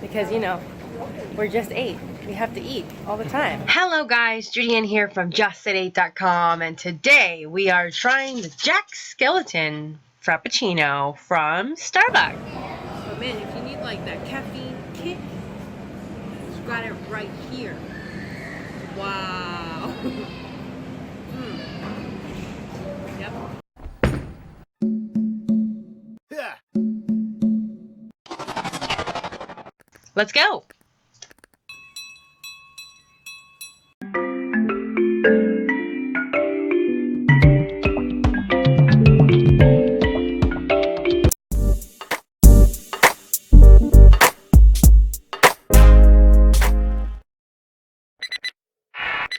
because, you know, we're just 8. We have to eat all the time. Hello guys, Judy here from Just8Ate.com, and today we are trying the Jack Skellington Frappuccino from Starbucks. But man, if you need like that caffeine kick, it's got it right here. Wow. Yep. Let's go!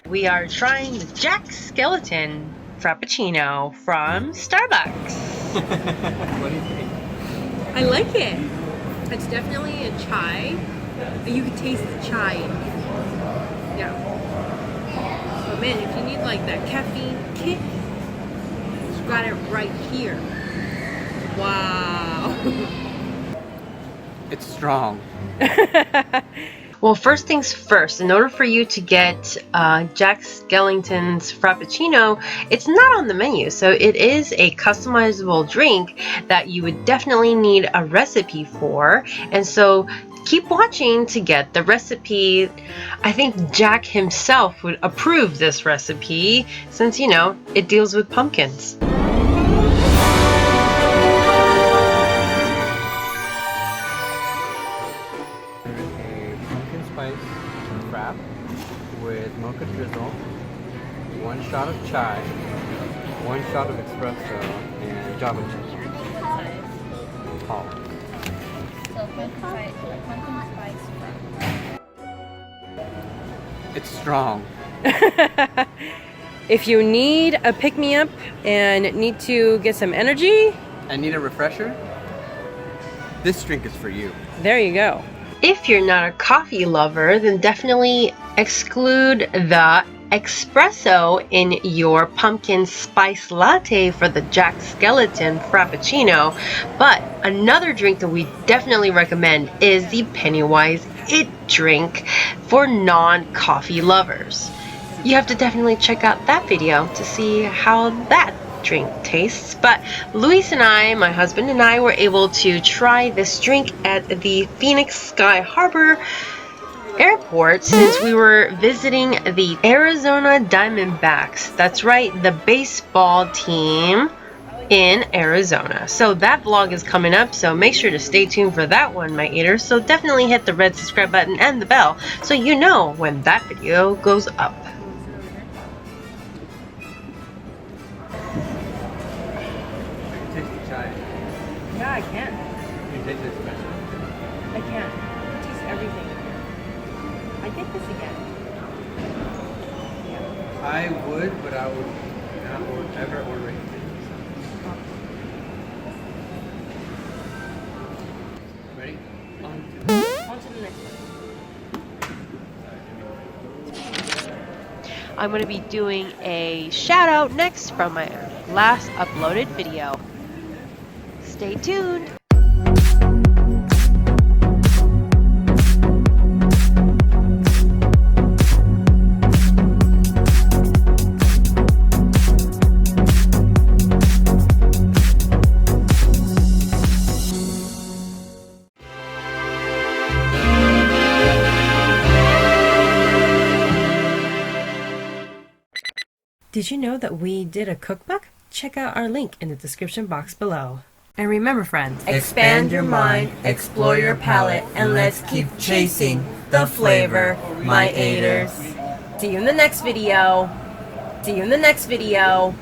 We are trying the Jack Skellington Frappuccino from Starbucks. What do you think? I like it. It's definitely a chai. You can taste the chai in here. Yeah. But man, if you need like that caffeine kick, it's got it right here. Wow. It's strong. Well, first things first, in order for you to get Jack Skellington's Frappuccino, it's not on the menu, so it is a customizable drink that you would definitely need a recipe for, and so keep watching to get the recipe. I think Jack himself would approve this recipe since, you know, it deals with pumpkins. Spice frap with mocha drizzle, 1 shot of chai, 1 shot of espresso, and java cheese. Tall. It's strong. If you need a pick-me-up and need to get some energy, I need a refresher. This drink is for you. there you go. If you're not a coffee lover, then definitely exclude the espresso in your pumpkin spice latte for the Jack Skellington Frappuccino. But another drink that we definitely recommend is the Pennywise It drink for non-coffee lovers. You have to definitely check out that video to see how that drink tastes. But Luis and I, my husband and I, were able to try this drink at the Phoenix Sky Harbor Airport since we were visiting the Arizona Diamondbacks. That's right, the baseball team in Arizona. So that vlog is coming up, so make sure to stay tuned for that one, my eaters. So definitely hit the red subscribe button and the bell so you know when that video goes up. Yeah, I can. You taste the espresso? I can. I taste everything. I get this again. Yeah. I would, but I would not ever order it. Ready? On to the next one. I'm going to be doing a shout out next from my last uploaded video. Stay tuned. Did you know that we did a cookbook? Check out our link in the description box below. And remember, friends, Expand your mind, explore your palate, and let's keep chasing the flavor, my eaters. See you in the next video. See you in the next video.